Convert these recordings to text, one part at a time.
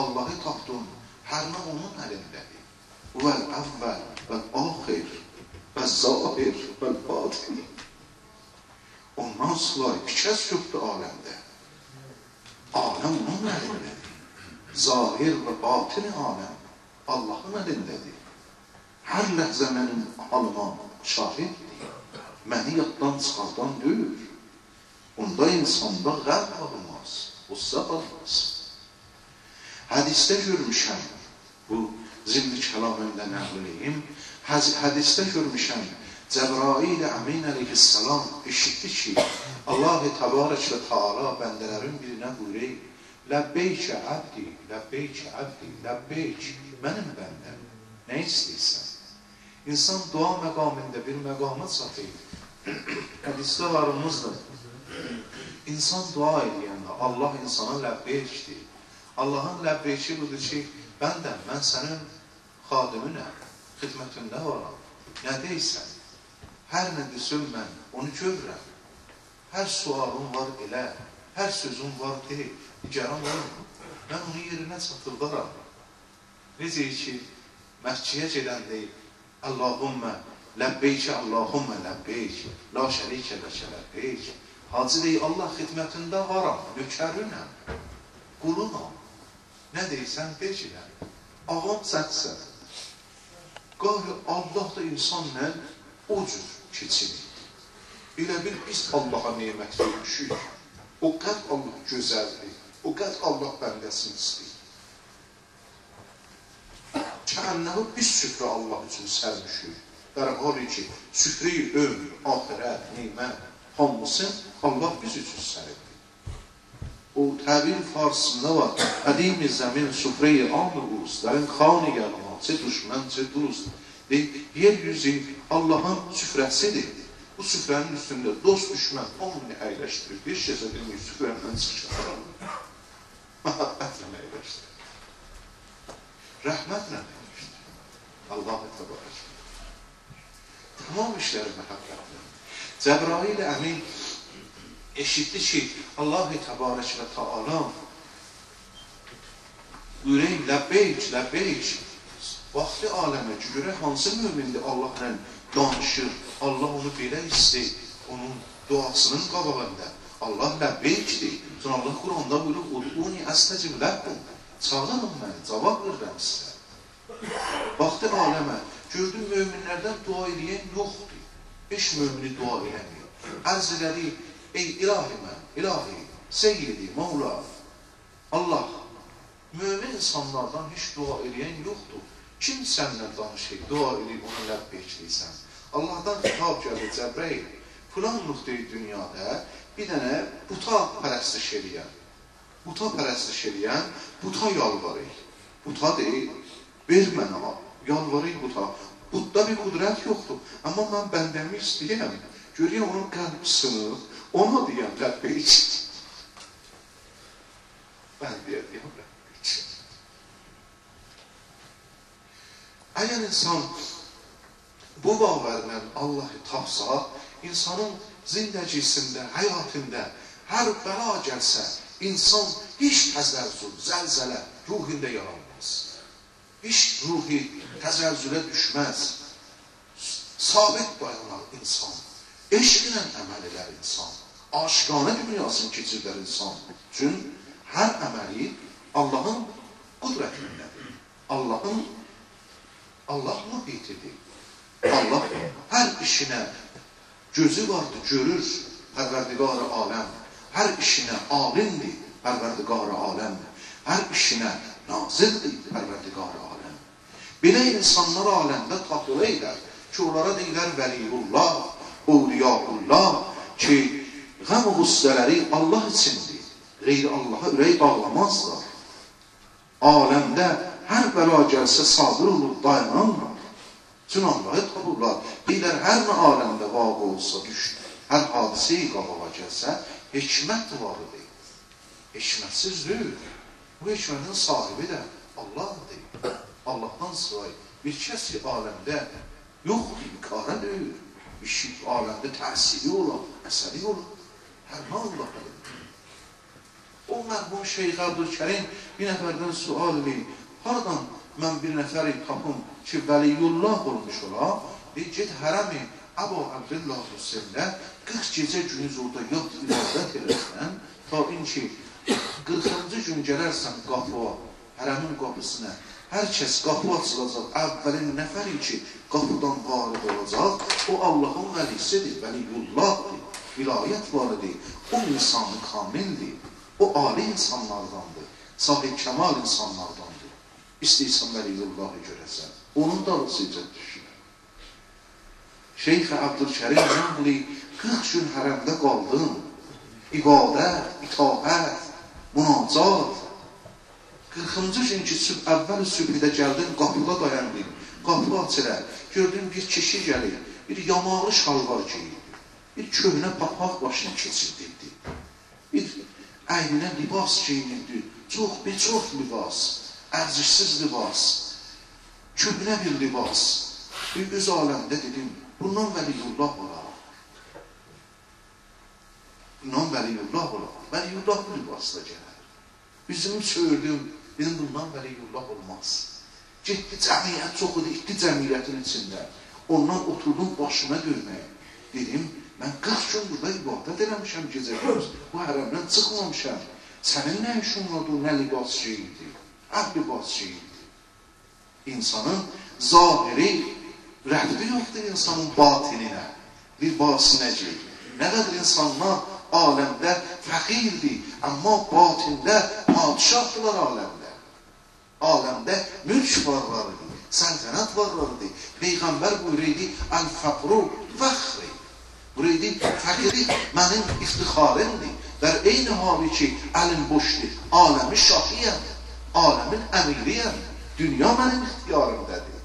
Allahı tapdın, hər nə onun əlindədir. Vəl-əvvəl, vəl-axir, vəl-zahir, vəl-batin. Ondan sonra ikəs yoxdur aləmdə. Aləm onun əlindədir. Zahir və batini aləm Allahın əlindədir. Hər ləhzə mənim halıma şahiddir. Məni yaddan çıxardan deyil. Onda insanda qəlb olmaz, qüssə olmaz. Hədisdə görmüşəm, bu zimni kəlamımda nəqləyim, hədisdə görmüşəm, Cəbrail Əmin əleyhissalam eşitdi ki, Allah-u Təbarək və Teala bəndələrin birinə buyurur, Ləbbeyk əbdi, ləbbeyk əbdi, ləbbeyk, mənim bəndəm, nə istəyirsən? İnsan dua məqamında bir məqama çatır. Hədisdə varımızdır. İnsan dua edəndə Allah insana ləbbeykdir. Allahın ləbbeyki budur ki, bəndəm, mən sənin xadiminəm, xidmətində varam. Nə deyirsən? Hər nə desən mən onu görürəm. Hər sualım var elə, hər sözüm var deyil. Nigaran olma. Mən onu yerinə çatırdaram. Necə ki, Məkkəyə gedən deyil. Allahümmə ləbbeyki, Allahümmə ləbbeyki, la şərikə ləkə ləbbeyki. Hacı deyil, Allah xidmətində varam, nökərünəm, qulunam. Nə deyirsən, deyirəm. Ağam sənsən. Qahı Allah da insanla o cür keçirik. Elə bil biz Allaha nemət vermişik. O qəd Allah gözəldir. O qəd Allah bəndəsini istəyir. Kənnəvi biz süfrə Allah üçün sərmişik. Dərhali ki, süfrə-i ömür, ahirət, nemət, hamısın Allah biz üçün sərdir. O təbir farsında var. Ədim-i zəmin süfrə-i amr-uz, dərin xan-ı gəlma, çə düşmən, çə dost. Yeryüzü Allahın süfrəsidir. Bu süfrənin üstündə dost düşmən hamını əyləşdirir. Bir şeysə bilmir, süfrəndən çıxar. Məhəbbətlə əyləşdirir. Rəhmətlə əyləşdirir. Allah-u Təbarək. Tamam işləri məhəbbətlə. Cəbrail Əmin eşitdi ki, Allah-u Təbarək və Teala buyurayım, ləbbeyk, ləbbeyk. Vaxtı aləmə ki, görək hansı mümindir Allahla danışır, Allah onu belə istəyir, onun duasının qabağında. Allah ləbbeykdir. Sonra Allah Quranda buyurur, uduni əstəcib ləbbum. Çağırın məni, cavab verirəm sizə. Vaxtı aləmə, gördüm müminlərdən dua eləyən yoxdur. 5 mümini dua eləmir. Ərz elədi, ey ilahi mən, ilahi, seyyidi, mavla, Allah, mümin insanlardan heç dua eləyən yoxdur. Kim sənlə danışır, dua edib onu ləbbekliysən? Allahdan xitab gəlir, Cəbrail, filanlıq deyil dünyada bir dənə buta pərəstiş eləyən. Buta pərəstiş eləyən, buta yalvarır. Buta deyil, ver mənə, yalvarır buta. Budda bir qudrət yoxdur, amma mən bəndəmi istəyəm. Görəyəm onun qəlb sınır, ona deyəm ləbbeyk. Mən deyəm ləbbeyk. Əgər insan bu bağlarla Allahı tapsa, insanın zindəcisində, həyatında hər bəla gəlsə, insan heç təzəzzül, zəlzələ ruhində yaranmaz. Heç ruhi təzəzzülə düşməz. Sabit dayanar insan. Eşqlə əməl edər insan. Aşıqanə dünyasını keçirdər insan. Çünki hər əməli Allahın qudrətindədir. Allah mühitidir. Allah hər işinə gözü vardır, görür, Pərverdigar-ı aləm. Hər işinə alimdir, Pərverdigar-ı aləm. Hər işinə nazirdir, Pərverdigar-ı aləm. Belə insanlar aləmdə tapılı edər ki, onlara deyilər vəliyullah, Evliyaullah ki, qəm-ı qüssələri Allah içindir. Qeyri Allaha ürək bağlamazlar. Aləmdə hər bəla gəlsə sabır olub dayananlar. Çünki Allahı tapırlar. Deyilər, hər nə aləmdə vaqı olsa düşdü. Hər hadisə-i qabağa gəlsə, hikmət varıdır. Hikmətsiz deyil. Bu hikmətin sahibi də Allahdır. Allahdan sıray bir kəs ki, aləmdə yoxdur, imkara deyil. Bir şey aləmdə təsiri olan, əsəri olan. Hər nə Allah'dır. O o mərhum Şeyx Abdülkerim bir nəfərdən sual edir. Haradan mən bir nəfəri tapım ki, vəliyullah olmuş ola? Get hərəmi Əbu Abdullah Hüseyndə 40 gecə günüz orada yat, ibadət eləsən, ta ki, 40-cı gün gələrsən qapıya, hərəmin qapısına, hər kəs qapı açılacaq, əvvəlin nəfəri ki, qapıdan varıq olacaq, o Allahın vəlisidir, vəliyullahdır, vilayət varıdır, o insanı kamildir, o ali insanlardandır, sahib kəmal insanlardandır. İstəyirsən vəliyullahı görəsən, onun dalısıca düşür. Şeyx Abdülkerim nəqli 40 gün hərəmdə qaldım, ibadət, itaət, münacat. 40-cı gün ki, əvvəl sübhüdə gəldim, qapıda dayandım, qapı açılar, gördüm bir kişi gəlir, bir yamağı şalvar giyirdi, bir köhnə papaq başına keçirdirdi, bir əyninə libas giyirdi, çox libas, ərzişsiz libas, köhnə bir libas. Bir öz aləmdə dedim, bundan vəliyullah olar. Bundan vəliyullah olar. Vəliyullah bu libasla gələr. Üzümü söylürdüm, dedim, bundan vəliyullah olmaz. Getdi cəmiyyət çox idi, itdi cəmiyyətin içində. Ondan oturdum başına döyməyə. Dedim, mən 40 gün burada ibadət eləmişəm gecə gündüz. Bu hərəmdən çıxmamışam. Sənin nə işin oldu, nə libas şeyiydi? Libas şeyiydi. İnsanın zahiri rəhbi yoxdur insanın batininə, libasinə ki. Nə qədər insanlar aləmdə fəqirdir, amma batində padişahdılar aləmdə. Aləmdə mülk varlarıdır, səltənət varlarıdır. Peyğəmbər buyuruydu, əl-fəqru fəxri. Buyuruydu, fəqirlik mənim iftixarımdır. در eyni hali ki, əlim boşdur, aləmi şahiyəm, aləmin əmirliyəm, dünya mənim ixtiyarımdadır.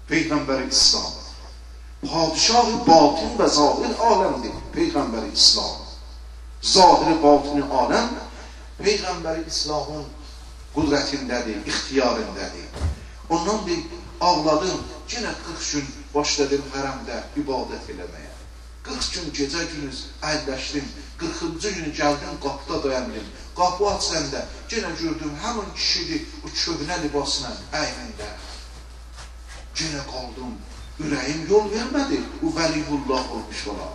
Peyğəmbər-i İslam, padişah-ı batin və zahir aləmdir, Peyğəmbər-i İslam. Zahir-i batini aləm, Peyğəmbər-i İslamın qudrətindədir, ixtiyarındadır. Ondan bir ağladım, yenə 40 gün başladım hərəmdə ibadət eləməyə. 40 gün gecə günüz əlləşdim, 40-cı günü gəldim, qapıda dayandım. Qapı açıləndə yenə gördüm, həmin kişidir, o köhnə libasla əynində. Yenə qaldım, ürəyim yol vermədi, o vəliyullah olmuş olar.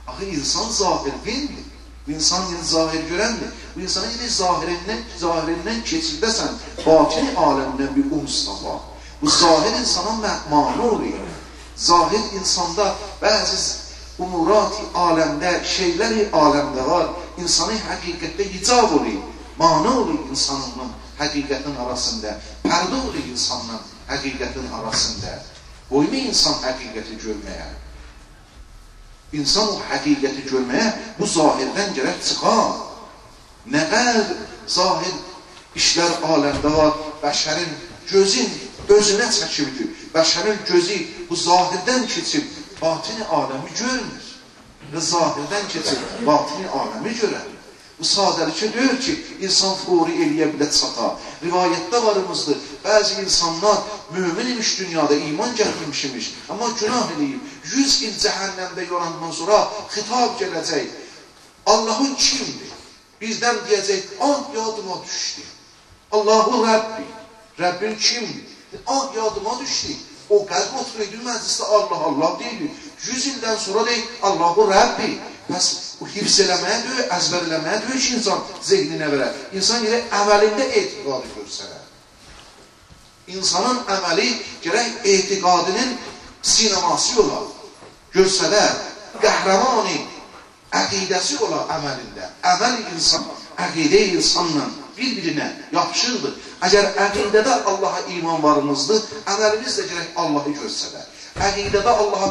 Axı, insan zahir bilmir, insan yeni zahir görəndir. Bu insanın yeni zahirindən keçirdəsən, batini aləmdən bir umsava. Bu zahir insana məhmani oluyor. Zahir insanda bəzi umurat-i aləmdə, şeylər-i aləmdə var, insanı həqiqətdə hicab oluyor, mani oluyor insanın həqiqətin arasında, pərdə oluyor insanla həqiqətin arasında. Qoyma insan həqiqəti görməyə. İnsan o həqiqəti görməyə bu zahirdən gərək çıxar. Nə qədər zahir işlər aləmdə var, bəşərin gözün özünə çəkibdir. Bəşərin gözü bu zahirdən keçib, batini aləmi görmür və zahirdən keçir, batini aləmi görər. Bu sadəlikə deyir ki, insan furi eləyə bilə çata. Rivayətdə varımızdır, bəzi insanlar mümin imiş dünyada, iman gətirmiş imiş, amma günah eləyib, 100 il cəhənnəmdə yorandan sonra xitab gələcək. Allahın kimdir? Bizdən deyəcək, yadıma düşdü. Allahu Rəbbi, Rəbbin kimdir? Yadıma düşdü. O qəlb oturuydu, məclisdə Allah deyildi. 100 ildən sonra deyil, Allahu Rəbbi. Bəs o hifz eləməyə deyil, əzbər eləməyə deyil ki, insan zehninə verər. İnsan gərək əməlində etiqadı görsənər. İnsanın əməli gərək etiqadının sineması olar, görsələr, qəhrəmani əqidəsi olar əməlində. Əməl insan, əqidə insanla bir-birinə yapışırdır. Əgər əqidədə Allaha iman varımızdır, əməlimiz də gərək Allahı görsələr. Əqidədə Allaha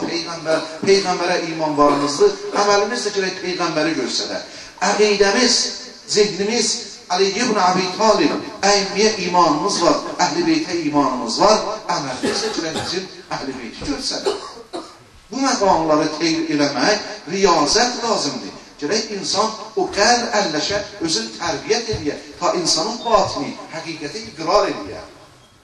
Peyğəmbərə iman varımızdır, əməlimiz də gərək Peyğəmbəri görsələr. Əqidəmiz, zihnimiz, Ali ibn Abi Talib, əymiyə imanımız var, Əhl-i Beytə imanımız var, əməlimiz də gərək bizim Əhl-i Beyti görsələr. Bu məqamları teyir eləmək, riyazət lazımdır. Gərək insan o qəlb əlləşə, özünü tərbiyyət edə, ta insanın batini həqiqətə iqrar edə.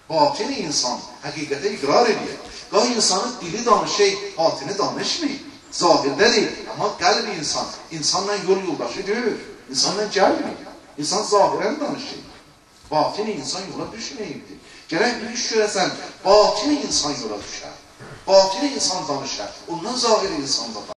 Batini insan həqiqətə iqrar edə. Qay insanın dili danışır, batini danışmır. Zahirdə deyil, amma qəlb insan, insanla yol yoldaşı deyil, insanla gəlmir. İnsan zahirən danışır. Batin insan yola düşməyibdir. Gərək bir iş görəsən, batin insan yola düşər. Batin insan danışır. Ondan zahir insan da danışır.